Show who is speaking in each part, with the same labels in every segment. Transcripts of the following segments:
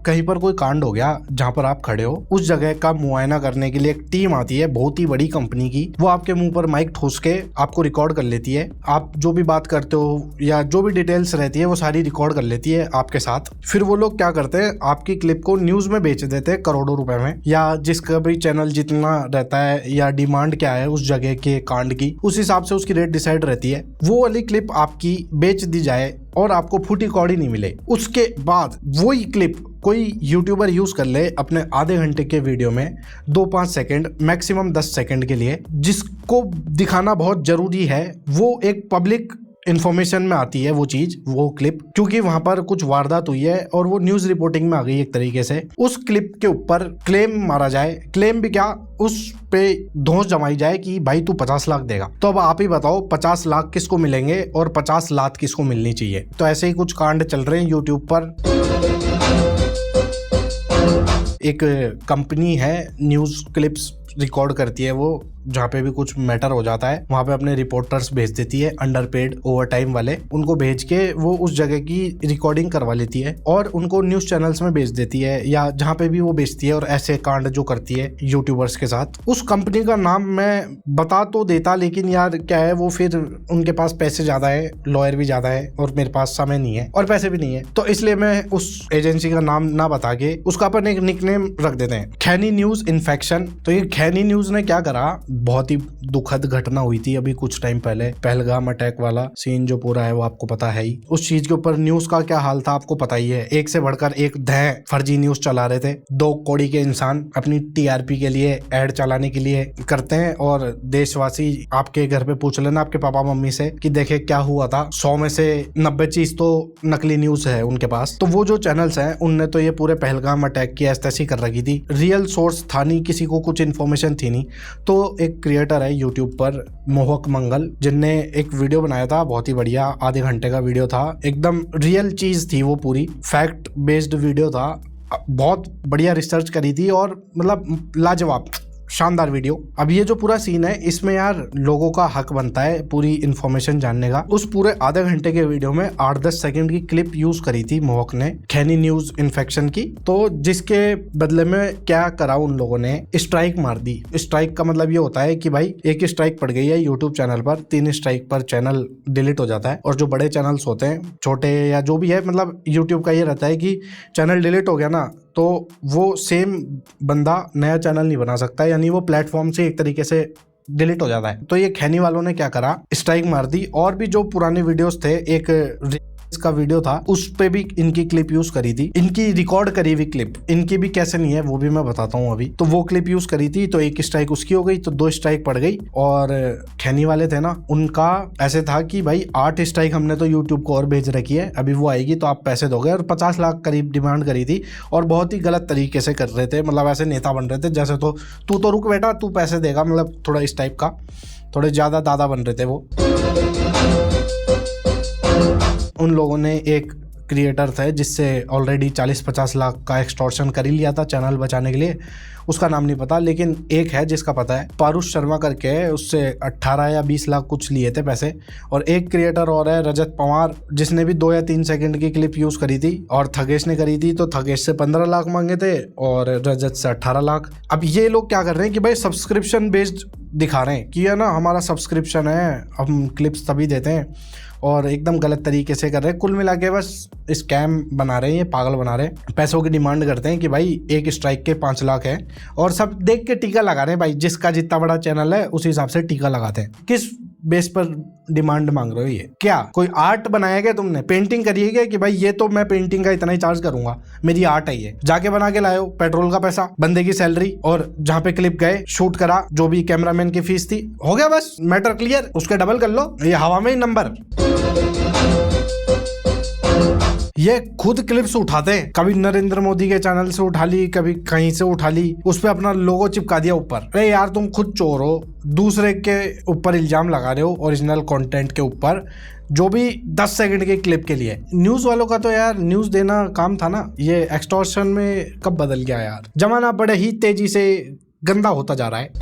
Speaker 1: कहीं पर कोई कांड हो गया जहां पर आप खड़े हो, उस जगह का मुआयना करने के लिए एक टीम आती है बहुत ही बड़ी कंपनी की। वो आपके मुंह पर माइक ठूस के आपको रिकॉर्ड कर लेती है। आप जो भी बात करते हो या जो भी डिटेल्स रहती है वो सारी रिकॉर्ड कर लेती है आपके साथ। फिर वो लोग क्या करते हैं, आपकी क्लिप को न्यूज में बेच देते हैं करोड़ों रुपए में, या जिसका भी चैनल जितना रहता है या डिमांड क्या है उस जगह के कांड की, उस हिसाब से उसकी रेट डिसाइड रहती है। वो वाली क्लिप आपकी बेच दी जाए और आपको फूटी कौड़ी नहीं मिले, उसके बाद वही क्लिप कोई यूट्यूबर यूज कर ले अपने आधे घंटे के वीडियो में 2-5 सेकंड मैक्सिमम 10 सेकंड के लिए, जिसको दिखाना बहुत जरूरी है। वो एक पब्लिक इंफॉर्मेशन में आती है वो चीज, वो क्लिप, क्योंकि वहां पर कुछ वारदात हुई है और वो न्यूज रिपोर्टिंग में आ गई एक तरीके से। उस क्लिप के ऊपर क्लेम मारा जाए, क्लेम भी क्या, उस पे धौंस जमाई जाए कि भाई तू 50 लाख देगा। तो अब आप ही बताओ 50 लाख किसको मिलेंगे और 50 लाख किसको मिलनी चाहिए। तो ऐसे ही कुछ कांड चल रहे हैं यूट्यूब पर। एक कंपनी है न्यूज क्लिप्स रिकॉर्ड करती है वो, जहाँ पे भी कुछ मैटर हो जाता है वहाँ पे अपने रिपोर्टर्स भेज देती है, अंडरपेड ओवर टाइम वाले, उनको भेज के वो उस जगह की रिकॉर्डिंग करवा लेती है और उनको न्यूज चैनल्स में भेज देती है या जहाँ पे भी वो बेचती है। और ऐसे कांड जो करती है यूट्यूबर्स के साथ, उस कंपनी का नाम मैं बता तो देता, लेकिन यार क्या है, वो फिर उनके पास पैसे ज्यादा है, लॉयर भी ज्यादा है और मेरे पास समय नहीं है और पैसे भी नहीं है, तो इसलिए मैं उस एजेंसी का नाम ना बता के उसका अपन एक निकनेम रख देते हैं, खैनी न्यूज इन्फेक्शन। तो ये खैनी न्यूज ने क्या करा, बहुत ही दुखद घटना हुई थी अभी कुछ टाइम पहले, पहलगाम अटैक वाला सीन जो पूरा है वो आपको पता है ही। उस चीज के ऊपर न्यूज का क्या हाल था आपको पता ही है। एक से बढ़कर एक फर्जी न्यूज चला रहे थे। 2 कौड़ी के इंसान अपनी टीआरपी के लिए, एड चलाने के लिए करते हैं, और देशवासी आपके घर पे पूछ लेना आपके पापा मम्मी से कि देखे क्या हुआ था, 100 में से 90 चीज तो नकली न्यूज है उनके पास। तो वो जो चैनल्स हैं उनने तो ये पूरे पहलगाम अटैक की ऐसी कर रखी थी, रियल सोर्स था नहीं, किसी को कुछ इन्फॉर्मेशन थी नहीं। तो एक क्रिएटर है यूट्यूब पर मोहक मंगल, जिनने एक वीडियो बनाया था बहुत ही बढ़िया, आधे घंटे का वीडियो था, एकदम रियल चीज थी वो, पूरी फैक्ट बेस्ड वीडियो था, बहुत बढ़िया रिसर्च करी थी और मतलब लाजवाब शानदार वीडियो। अब ये जो पूरा सीन है इसमें यार लोगों का हक बनता है पूरी इन्फॉर्मेशन जानने का। उस पूरे आधे घंटे के वीडियो में 8-10 सेकंड की क्लिप यूज करी थी मोहक ने खैनी न्यूज इन्फेक्शन की। तो जिसके बदले में क्या करा उन लोगों ने, स्ट्राइक मार दी। स्ट्राइक का मतलब ये होता है कि भाई एक स्ट्राइक पड़ गई है यूट्यूब चैनल पर, 3 स्ट्राइक पर चैनल डिलीट हो जाता है। और जो बड़े चैनल्स होते हैं, छोटे या जो भी है, मतलब यूट्यूब का ये रहता है कि चैनल डिलीट हो गया ना तो वो सेम बंदा नया चैनल नहीं बना सकता, यानी वो प्लेटफॉर्म से एक तरीके से डिलीट हो जाता है। तो ये खैनी वालों ने क्या करा, स्ट्राइक मार दी। और भी जो पुराने वीडियोस थे, एक का वीडियो था उस पे भी इनकी क्लिप यूज करी थी, इनकी रिकॉर्ड करी हुई क्लिप, इनकी भी कैसे नहीं है वो भी मैं बताता हूँ अभी। तो वो क्लिप यूज करी थी, तो एक स्ट्राइक उसकी हो गई, तो 2 स्ट्राइक पड़ गई। और खैनी वाले थे ना, उनका ऐसे था कि भाई 8 स्ट्राइक हमने तो यूट्यूब को और भेज रखी है, अभी वो आएगी तो आप पैसे दोगे, और 50 लाख करीब डिमांड करी थी। और बहुत ही गलत तरीके से कर रहे थे, मतलब ऐसे नेता बन रहे थे जैसे तो तू तो रुक बेटा तू पैसे देगा, मतलब थोड़ा इस टाइप का, थोड़े ज्यादा दादा बन रहे थे वो। उन लोगों ने एक क्रिएटर थे जिससे ऑलरेडी 40-50 लाख का एक्सटॉर्शन कर ही लिया था चैनल बचाने के लिए, उसका नाम नहीं पता, लेकिन एक है जिसका पता है, पारुष शर्मा करके, उससे 18 या 20 लाख कुछ लिए थे पैसे। और एक क्रिएटर और है रजत पवार, जिसने भी 2 या 3 सेकंड की क्लिप यूज करी थी, और थगेश ने करी थी, तो थगेश से 15 लाख मांगे थे और रजत से 18 लाख। अब ये लोग क्या कर रहे हैं कि भाई सब्सक्रिप्शन बेस्ड दिखा रहे हैं कि है ना हमारा सब्सक्रिप्शन है, हम क्लिप्स तभी देते हैं, और एकदम गलत तरीके से कर रहे हैं। कुल मिला के बस स्कैम बना रहे हैं, ये पागल बना रहे हैं। पैसों की डिमांड करते हैं कि भाई एक स्ट्राइक के 5 लाख है, और सब देख के टीका लगा रहे हैं भाई, जिसका जितना बड़ा चैनल है उस हिसाब से टीका लगाते हैं। किस बेस पर डिमांड मांग रहे हो? ये क्या कोई आर्ट बनाया गया, तुमने पेंटिंग करिए क्या कि भाई ये तो मैं पेंटिंग का इतना ही चार्ज करूंगा, मेरी आर्ट है ये, जाके बना के लाए हो, पेट्रोल का पैसा, बंदे की सैलरी, और जहाँ पे क्लिप गए शूट करा जो भी कैमरामैन की फीस थी, हो गया बस मैटर क्लियर, उसके डबल कर लो, ये हवा में ही नंबर। ये खुद क्लिप्स उठाते हैं, कभी नरेंद्र मोदी के चैनल से उठा ली, कभी कहीं से उठा ली, उस पे अपना लोगो चिपका दिया ऊपर। अरे यार तुम खुद चोर हो, दूसरे के ऊपर इल्जाम लगा रहे हो ओरिजिनल कंटेंट के ऊपर, जो भी 10 सेकंड के क्लिप के लिए। न्यूज वालों का तो यार न्यूज देना काम था ना, ये एक्सटॉर्शन में कब बदल गया यार। जमाना बड़े ही तेजी से गंदा होता जा रहा है।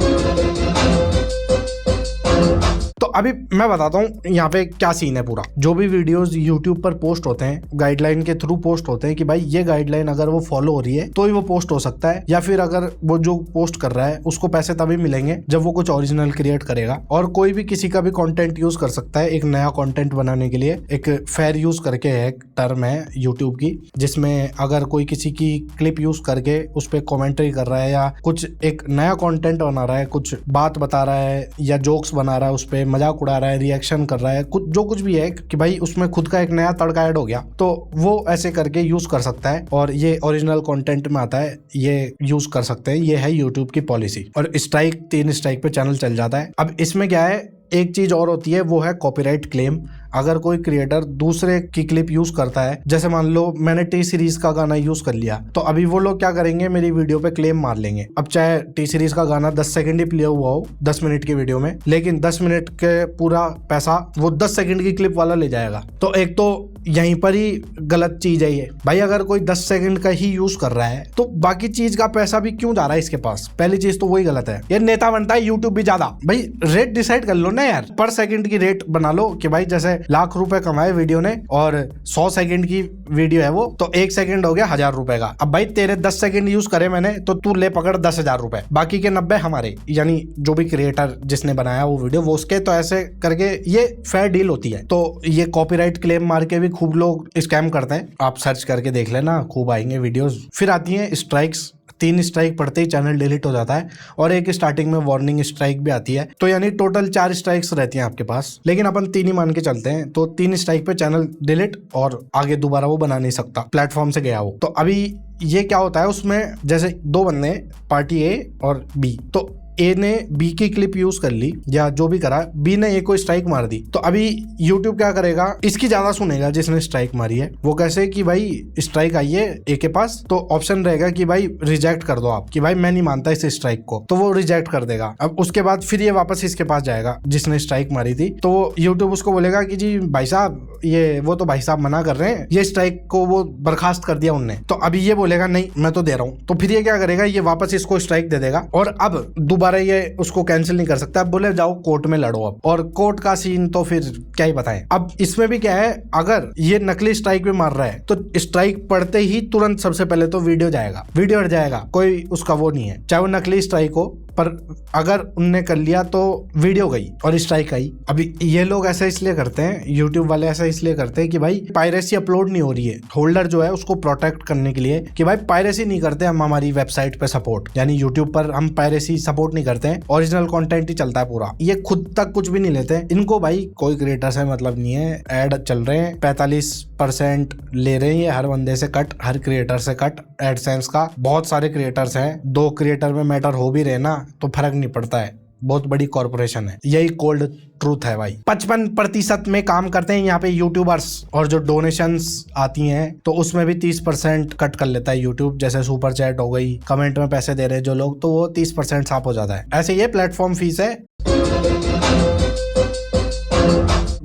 Speaker 1: तो अभी मैं बताता हूँ यहाँ पे क्या सीन है पूरा। जो भी वीडियोस यूट्यूब पर पोस्ट होते हैं गाइडलाइन के थ्रू पोस्ट होते हैं कि भाई ये गाइडलाइन अगर वो फॉलो हो रही है तो ही वो पोस्ट हो सकता है, या फिर अगर वो जो पोस्ट कर रहा है उसको पैसे तभी मिलेंगे जब वो कुछ ओरिजिनल क्रिएट करेगा। और कोई भी किसी का भी कंटेंट यूज कर सकता है एक नया कंटेंट बनाने के लिए। एक फेयर यूज करके है, एक टर्म है यूट्यूब की, जिसमें अगर कोई किसी की क्लिप यूज करके उस पर कॉमेंट्री कर रहा है या कुछ एक नया कंटेंट बना रहा है, कुछ बात बता रहा है या जोक्स बना रहा है, उस पर मजाक उड़ा रहा है, रिएक्शन कर रहा है, कुछ जो कुछ भी है कि भाई उसमें खुद का एक नया तड़का ऐड हो गया, तो वो ऐसे करके यूज कर सकता है और ये ओरिजिनल कंटेंट में आता है, ये यूज कर सकते हैं। ये है यूट्यूब की पॉलिसी। और स्ट्राइक 3 स्ट्राइक पे चैनल चल जाता है। अब इसमें क्या है, एक चीज और होती है, वो है कॉपीराइट क्लेम। अगर कोई क्रिएटर दूसरे की क्लिप यूज करता है, जैसे मान लो मैंने टी सीरीज का गाना यूज कर लिया, तो अभी वो लोग क्या करेंगे, मेरी वीडियो पे क्लेम मार लेंगे। अब चाहे टी सीरीज का गाना 10 सेकंड ही प्ले हुआ हो 10 मिनट की वीडियो में, लेकिन 10 मिनट के पूरा पैसा वो 10 सेकंड की क्लिप वाला ले जाएगा। तो एक तो यहीं पर ही गलत चीज है ये भाई। अगर कोई 10 सेकंड का ही यूज कर रहा है तो बाकी चीज का पैसा भी क्यों जा रहा है इसके पास? पहली चीज तो वही गलत है। ये नेता बनता है यूट्यूब भी ज्यादा। भाई रेट डिसाइड कर लो ना यार, पर सेकंड की रेट बना लो कि भाई जैसे लाख रुपए कमाए वीडियो ने और 100 सेकंड की वीडियो है वो, तो 1 सेकंड हो गया 1000 रुपए का। अब भाई तेरे 10 सेकंड यूज करे मैंने, तो तू ले पकड़ 10,000 रुपए, बाकी के 90 हमारे, यानी जो भी क्रिएटर जिसने बनाया वो वीडियो वो उसके। तो ऐसे करके ये फेयर डील होती है। तो ये कॉपीराइट क्लेम मार के भी खूब लोग स्कैम करते हैं, आप सर्च करके देख लेना, खूब आएंगे वीडियोस। फिर आती हैं स्ट्राइक्स। 3 स्ट्राइक पड़ते ही चैनल डिलीट हो जाता है और एक स्टार्टिंग में वार्निंग स्ट्राइक भी आती है। तो यानी टोटल 4 स्ट्राइक्स रहती हैं आपके पास, लेकिन अपन 3 ही मान के चलते हैं। तो 3 स्ट्राइक पे चैनल डिलीट और आगे दोबारा वो बना नहीं सकता, प्लेटफॉर्म से गया वो। तो अभी ये क्या होता है उसमें, जैसे 2 बंदे, पार्टी ए और बी, तो ए ने बी की क्लिप यूज कर ली या जो भी करा, बी ने ए को स्ट्राइक मार दी। तो अभी यूट्यूब क्या करेगा, इसकी ज्यादा सुनेगा जिसने स्ट्राइक मारी है। वो कैसे कि भाई स्ट्राइक आई है ए के पास, तो ऑप्शन रहेगा कि भाई रिजेक्ट कर दो आप, कि भाई मैं नहीं मानता इस स्ट्राइक को, तो वो रिजेक्ट कर देगा। अब उसके बाद फिर ये वापस इसके पास जाएगा जिसने स्ट्राइक मारी थी, तो वो यूट्यूब उसको बोलेगा कि जी भाई साहब ये वो तो भाई साहब मना कर रहे हैं, ये स्ट्राइक को वो बर्खास्त कर दिया उनने। तो अभी ये बोलेगा नहीं मैं तो दे रहा हूँ, तो फिर ये क्या करेगा, ये वापस इसको स्ट्राइक दे देगा और अब दोबारा ये उसको कैंसिल नहीं कर सकता। अब बोले जाओ कोर्ट में लड़ो अब, और कोर्ट का सीन तो फिर क्या ही बताएं। अब इसमें भी क्या है, अगर ये नकली स्ट्राइक भी मार रहा है तो स्ट्राइक पड़ते ही तुरंत सबसे पहले तो वीडियो जाएगा, वीडियो हट जाएगा, कोई उसका वो नहीं है, चाहे वो नकली स्ट्राइक हो, पर अगर उनने कर लिया तो वीडियो गई और स्ट्राइक आई। अभी ये लोग ऐसा इसलिए करते हैं, यूट्यूब वाले ऐसा इसलिए करते हैं कि भाई पायरेसी अपलोड नहीं हो रही है, होल्डर जो है उसको प्रोटेक्ट करने के लिए, कि भाई पायरेसी नहीं करते हम हमारी वेबसाइट पे सपोर्ट, यानी यूट्यूब पर हम पायरेसी सपोर्ट नहीं करते हैं, ओरिजिनल कंटेंट ही चलता है पूरा। ये खुद तक कुछ भी नहीं लेते इनको भाई कोई क्रिएटर से मतलब नहीं है। एड चल रहे हैं, 45% ले रहे हैं ये हर बंदे से कट, हर क्रिएटर से कट एडसेंस का। बहुत सारे क्रिएटर्स हैं, 2 क्रिएटर में मैटर हो भी रहे ना तो फर्क नहीं पड़ता है, बहुत बड़ी कॉर्पोरेशन है। यही कोल्ड ट्रूथ है भाई। 55% में काम करते हैं यहाँ पे यूट्यूबर्स, और जो डोनेशंस आती हैं तो उसमें भी 30% कट कर लेता है यूट्यूब। जैसे सुपर चैट हो गई, कमेंट में पैसे दे रहे हैं जो लोग, तो वो 30% साफ हो जाता है। ऐसे ये प्लेटफॉर्म फीस है।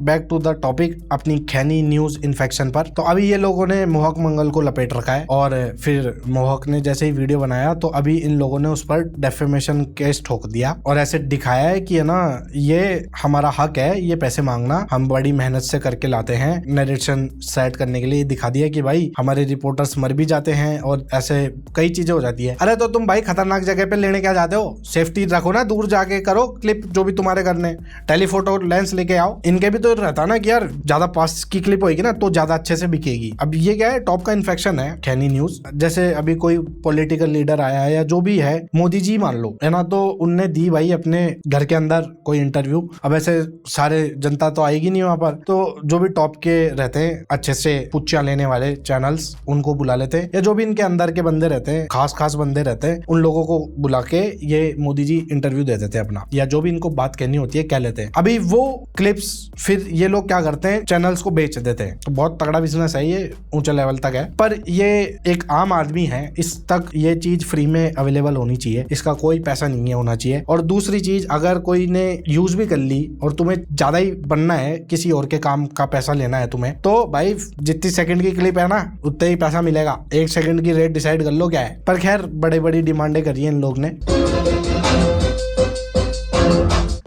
Speaker 1: बैक टू द टॉपिक, अपनी खैनी न्यूज इन्फेक्शन पर। तो अभी ये लोगों ने मोहक मंगल को लपेट रखा है, और फिर मोहक ने जैसे ही वीडियो बनाया तो अभी इन लोगों ने उस पर डेफेमेशन केस ठोक दिया और ऐसे दिखाया है कि है ना ये हमारा हक है ये पैसे मांगना, हम बड़ी मेहनत से करके लाते हैं नरेशन सेट करने के लिए। दिखा दिया कि भाई हमारे रिपोर्टर्स मर भी जाते हैं और ऐसे कई चीजें हो जाती है। अरे तो तुम भाई खतरनाक जगह पे लेने क्या जाते हो, सेफ्टी रखो ना, दूर जाके करो क्लिप जो भी तुम्हारे करने, टेलीफोटो लेंस लेके आओ। इनके भी तो रहता ना कि यार ज्यादा पास की क्लिप होगी ना तो ज्यादा अच्छे से बिकेगी। अब ये क्या है, टॉप का इन्फेक्शन है खैनी न्यूज। जैसे अभी कोई पॉलिटिकल लीडर आया है या जो भी है, मोदी जी मान लो है ना, तो उनने दी भाई अपने घर के अंदर कोई इंटरव्यू। अब ऐसे सारे जनता तो आएगी नहीं वहां पर, तो जो भी टॉप के रहते हैं अच्छे से पुच्चियां लेने वाले चैनल्स उनको बुला लेते हैं, या जो भी इनके अंदर के बंदे रहते हैं, खास बंदे रहते हैं, उन लोगों को बुला के ये मोदी जी इंटरव्यू दे देते हैं अपना, या जो भी इनको बात कहनी होती है कह लेते हैं। अभी वो क्लिप्स फिर ये लोग क्या करते हैं, चैनल्स को बेच देते हैं। तो बहुत तगड़ा बिजनेस है ये, ऊंचे लेवल तक है। पर ये एक आम आदमी है, इस तक ये चीज फ्री में अवेलेबल होनी चाहिए, इसका कोई पैसा नहीं है होना चाहिए। और दूसरी चीज, अगर कोई ने यूज भी कर ली और तुम्हें ज्यादा ही बनना है, किसी और के काम का पैसा लेना है तुम्हें, तो भाई जितनी सेकंड की क्लिप है ना उतने ही पैसा मिलेगा। 1 सेकंड की रेट डिसाइड कर लो क्या है। पर खैर बड़ी डिमांडें करी है इन लोग ने।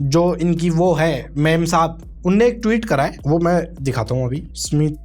Speaker 1: जो इनकी वो है मेम साहब, उनने एक ट्वीट करा है, वो मैं दिखाता हूँ अभी। स्मिथ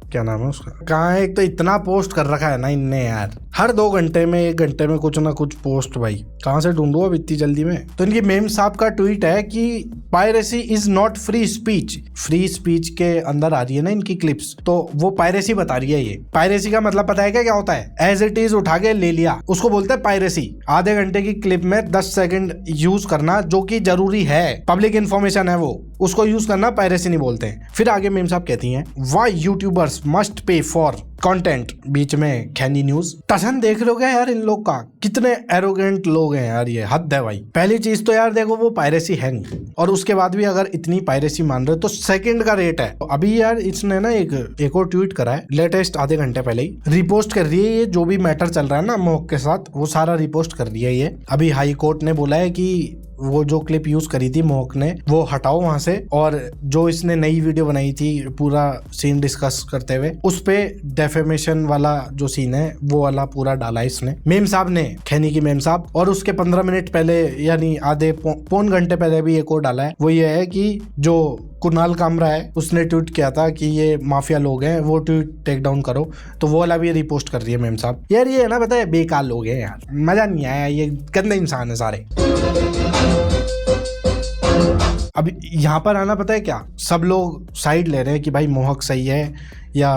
Speaker 1: क्या नाम है उसका, कहाँ है? एक तो इतना पोस्ट कर रखा है ना इनने यार, हर 2 घंटे में 1 घंटे में कुछ ना कुछ पोस्ट। भाई कहाँ से ढूंढूं अब इतनी जल्दी में। तो इनकी मेम साहब का ट्वीट है कि piracy is not free speech. Free speech के अंदर आ रही है ना इनकी क्लिप्स, तो वो पायरेसी बता रही है। ये पायरेसी का मतलब पता है क्या होता है? एज इट इज उठा के ले लिया, उसको बोलते हैं पायरेसी। आधे घंटे की क्लिप में 10 सेकंड यूज करना जो कि जरूरी है, पब्लिक इन्फॉर्मेशन है वो, उसको यूज करना पायरेसी नहीं बोलते हैं। फिर आगे मेम साहब कहती हैं why YouTubers must pay for content, बीच में खैनी न्यूज। टसन देख लोगे यार इन लोग का, कितने एरोगेंट लोग हैं यार, ये हद है भाई। पहली चीज तो यार देखो वो पायरेसी है नहीं, और उसके बाद भी अगर इतनी पायरेसी मान रहे हो तो सेकंड का रेट है। तो अभी यार इसने ना एक और ट्वीट करा है लेटेस्ट, आधे घंटे पहले ही रिपोस्ट कर रही है। ये जो भी मैटर चल रहा है ना मोहक के साथ, वो सारा रिपोस्ट कर रही है ये। अभी हाई कोर्ट ने बोला है कि वो जो क्लिप यूज करी थी मोहक ने वो हटाओ वहां से, और जो इसने नई वीडियो बनाई थी पूरा सीन डिस्कस करते हुए, उस पे डेफेमेशन वाला जो सीन है वो वाला पूरा डाला इसने, मेम साहब ने, खैनी की मेम साहब। और उसके 15 मिनट पहले यानी आधे पौन घंटे पहले भी एक और डाला है। वो ये है कि जो कुणाल कामरा है उसने ट्वीट किया था कि ये माफिया लोग हैं, वो ट्वीट टेक डाउन करो, तो वो वाला भी रिपोस्ट कर रही है मेम साहब। यार ये है ना, पता है बेकार लोग हैं यार, मजा नहीं आया, ये गंदे इंसान है सारे। अब यहाँ पर आना पता है क्या, सब लोग साइड ले रहे हैं कि भाई मोहक सही है या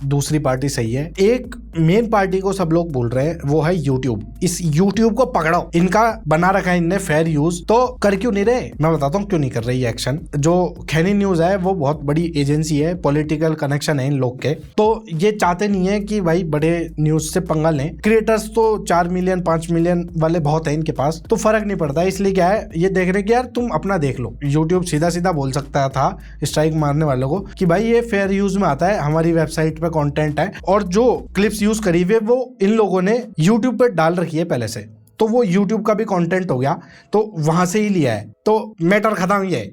Speaker 1: दूसरी पार्टी सही है। एक मेन पार्टी को सब लोग बोल रहे हैं, वो है यूट्यूब। इस यूट्यूब को पकड़ो, इनका बना रखा है इनने फेयर यूज, तो कर क्यों नहीं रहे? मैं बताता हूँ क्यों नहीं कर रही एक्शन। जो खैनी न्यूज है वो बहुत बड़ी एजेंसी है, पॉलिटिकल कनेक्शन है इन लोग के, तो ये चाहते नहीं है कि भाई बड़े न्यूज से पंगा लें। क्रिएटर्स तो 4 मिलियन 5 मिलियन वाले बहुत है इनके पास, तो फर्क नहीं पड़ता। इसलिए क्या है, ये देख रहे कि यार तुम अपना देख लो। यूट्यूब सीधा सीधा बोल सकता था स्ट्राइक मारने वालों को कि भाई ये फेयर यूज में आता है, हमारी वेबसाइट पे कंटेंट है, और जो क्लिप्स यूज करी हुई वो इन लोगों ने YouTube पे डाल रखी है पहले से, तो वो YouTube का भी कंटेंट हो गया, तो वहां से ही लिया है, तो मैटर खत्म ही है।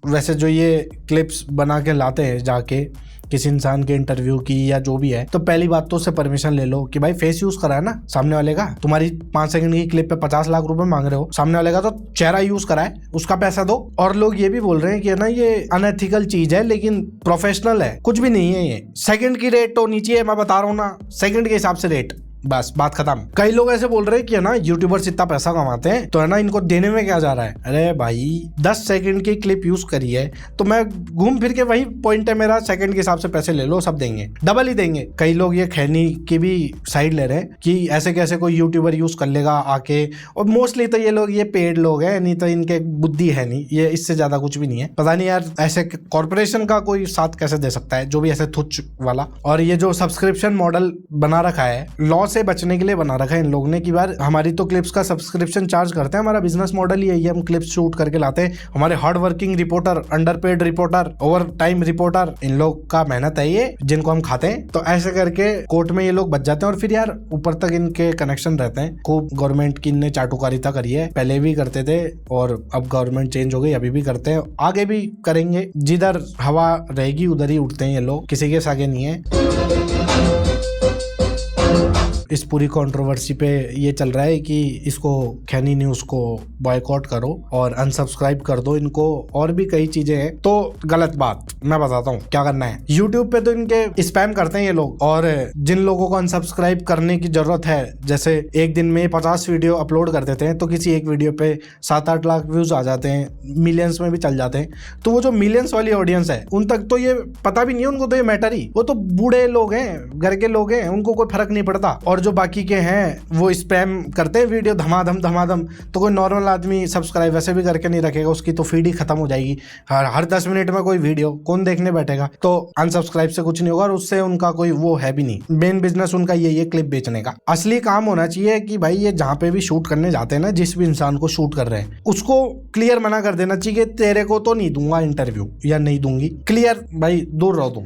Speaker 1: वैसे जो ये क्लिप्स बना के लाते हैं जाके किसी इंसान के इंटरव्यू की या जो भी है, तो पहली बात तो उससे परमिशन ले लो कि भाई फेस यूज करा है ना सामने वाले का। तुम्हारी 5 सेकंड की क्लिप पे 50 लाख रुपए मांग रहे हो, सामने वाले का तो चेहरा यूज करा है, उसका पैसा दो। और लोग ये भी बोल रहे हैं कि ना ये अनएथिकल चीज है लेकिन प्रोफेशनल है, कुछ भी नहीं है ये। सेकंड की रेट तो नीचे है, मैं बता रहा हूँ ना, सेकंड के हिसाब से रेट, बस बात खत्म। कई लोग ऐसे बोल रहे हैं कि है ना यूट्यूबर्स इतना पैसा कमाते हैं तो है ना इनको देने में क्या जा रहा है। अरे भाई 10 सेकंड की क्लिप यूज करी है तो मैं घूम फिर के वही पॉइंट है मेरा, सेकंड के हिसाब से पैसे ले लो, सब देंगे, डबल ही देंगे। कई लोग ये खैनी की भी साइड ले रहे हैं कि ऐसे कैसे कोई यूट्यूबर यूज कर लेगा आके, और मोस्टली तो ये लोग ये पेड लोग हैं, नहीं तो इनके बुद्धि है नहीं, ये इससे ज्यादा कुछ भी नहीं है। पता नहीं यार ऐसे कॉर्पोरेशन का कोई साथ कैसे दे सकता है जो भी ऐसे तुच्छ वाला। और ये जो सब्सक्रिप्शन मॉडल बना रखा है, लॉ से बचने के लिए बना रखा है इन लोगों ने कि यार हमारी तो क्लिप्स का सब्सक्रिप्शन चार्ज करते हैं, हमारा बिजनेस मॉडल ही है, हम क्लिप्स शूट करके लाते हैं, हमारे hard working reporter, underpaid reporter, overtime reporter, इन लोग का मेहनत है ये जिनको हम खाते हैं। तो ऐसे करके कोर्ट में ये लोग बच जाते हैं, और फिर यार ऊपर तक इनके कनेक्शन रहते हैं। खूब गवर्नमेंट की इनने चाटुकारिता करी है, पहले भी करते थे और अब गवर्नमेंट चेंज हो गई, अभी भी करते हैं, आगे भी करेंगे। जिधर हवा रहेगी उधर ही उठते हैं ये लोग, किसी के सागे नहीं है। इस पूरी कंट्रोवर्सी पे ये चल रहा है कि इसको खैनी न्यूज को बॉयकॉट करो और अनसब्सक्राइब कर दो इनको, और भी कई चीजें हैं। तो गलत बात, मैं बताता हूँ क्या करना है। यूट्यूब पे तो इनके स्पैम करते हैं ये लोग, और जिन लोगों को अनसब्सक्राइब करने की जरूरत है, जैसे एक दिन में 50 वीडियो अपलोड कर देते हैं तो किसी एक वीडियो पे 7-8 लाख व्यूज आ जाते हैं, मिलियंस में भी चल जाते हैं। तो वो जो मिलियंस वाली ऑडियंस है उन तक तो ये पता भी नहीं है, उनको तो ये मैटर ही, वो तो बूढ़े लोग हैं, घर के लोग हैं, उनको कोई फर्क नहीं पड़ता। और जो बाकी के हैं वो स्पैम करते हैं वीडियो धमाधम, तो कोई नॉर्मल आदमी सब्सक्राइब वैसे भी करके नहीं रखेगा, उसकी तो फीड ही खत्म हो जाएगी। हर 10 मिनट में कोई वीडियो कौन देखने बैठेगा। तो अनसब्सक्राइब से कुछ नहीं होगा, और उससे उनका कोई वो है भी नहीं। मेन बिजनेस उनका यही है क्लिप बेचने का। असली काम होना चाहिए कि भाई ये जहाँ पे भी शूट करने जाते हैं ना, जिस भी इंसान को शूट कर रहे हैं उसको क्लियर मना कर देना चाहिए, तेरे को तो नहीं दूंगा इंटरव्यू या नहीं दूंगी, क्लियर भाई दूर रहो तुम।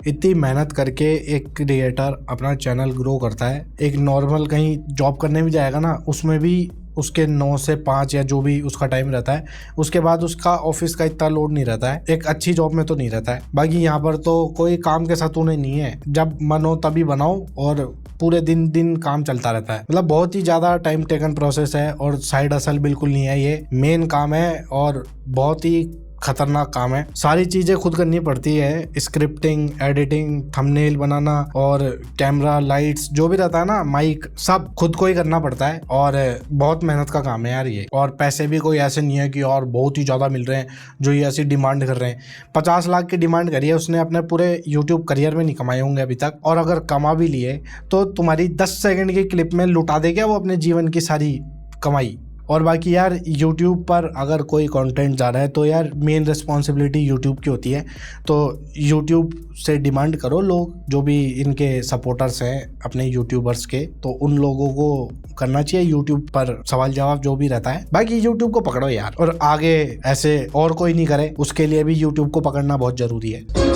Speaker 1: इतनी मेहनत करके एक क्रिएटर अपना चैनल ग्रो करता है, एक नॉर्मल कहीं जॉब करने भी जाएगा ना, उसमें भी उसके 9 से 5 या जो भी उसका टाइम रहता है, उसके बाद उसका ऑफिस का इतना लोड नहीं रहता है, एक अच्छी जॉब में तो नहीं रहता है। बाकी यहाँ पर तो कोई काम के साथ उन्हें नहीं है, जब मन हो तभी बनाओ और पूरे दिन काम चलता रहता है। मतलब बहुत ही ज्यादा टाइम टेकन प्रोसेस है और साइड हसल बिल्कुल नहीं है, ये मेन काम है और बहुत ही खतरनाक काम है। सारी चीजें खुद करनी पड़ती है, स्क्रिप्टिंग, एडिटिंग, थंबनेल बनाना और कैमरा, लाइट्स, जो भी रहता है ना, माइक, सब खुद को ही करना पड़ता है और बहुत मेहनत का काम है यार ये। और पैसे भी कोई ऐसे नहीं है कि और बहुत ही ज्यादा मिल रहे हैं जो ये ऐसी डिमांड कर रहे हैं। 50 लाख की डिमांड करी है उसने, अपने पूरे यूट्यूब करियर में नहीं कमाए होंगे अभी तक, और अगर कमा भी लिए तो तुम्हारी 10 सेकंड की क्लिप में लुटा देगा वो अपने जीवन की सारी कमाई। और बाकी यार YouTube पर अगर कोई कंटेंट जा रहा है तो यार मेन रिस्पॉन्सिबिलिटी YouTube की होती है, तो YouTube से डिमांड करो, लोग जो भी इनके सपोर्टर्स हैं अपने यूट्यूबर्स के, तो उन लोगों को करना चाहिए YouTube पर सवाल जवाब जो भी रहता है। बाकी YouTube को पकड़ो यार, और आगे ऐसे और कोई नहीं करे उसके लिए भी YouTube को पकड़ना बहुत जरूरी है।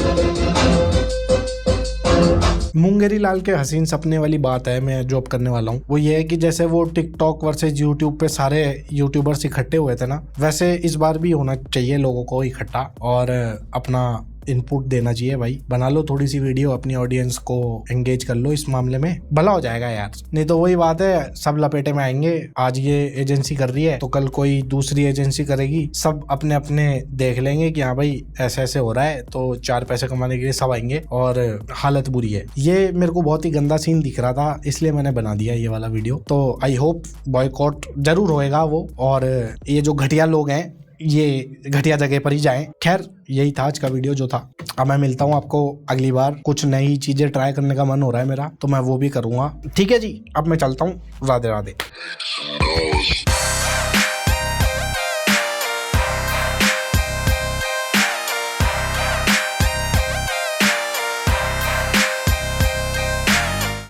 Speaker 1: मुंगेरी लाल के हसीन सपने वाली बात है, मैं जॉब करने वाला हूँ, वो ये है कि जैसे वो टिकटॉक वर्सेस यूट्यूब पे सारे यूट्यूबर्स इकट्ठे हुए थे ना, वैसे इस बार भी होना चाहिए लोगों को इकट्ठा और अपना इनपुट देना चाहिए भाई। बना लो थोड़ी सी वीडियो, अपनी ऑडियंस को एंगेज कर लो, इस मामले में भला हो जाएगा यार। नहीं तो वही बात है, सब लपेटे में आएंगे। आज ये एजेंसी कर रही है तो कल कोई दूसरी एजेंसी करेगी, सब अपने अपने देख लेंगे कि हाँ भाई ऐसे ऐसे हो रहा है, तो 4 पैसे कमाने के लिए सब आएंगे और हालत बुरी है। ये मेरे को बहुत ही गंदा सीन दिख रहा था, इसलिए मैंने बना दिया ये वाला वीडियो। तो आई होप बॉयकॉट जरूर होएगा वो, और ये जो घटिया लोग हैं ये घटिया जगह पर ही जाएं। खैर यही था आज का वीडियो जो था। अब मैं मिलता हूँ आपको अगली बार। कुछ नई चीजें ट्राई करने का मन हो रहा है मेरा, तो मैं वो भी करूँगा। ठीक है जी, अब मैं चलता हूँ। राधे राधे।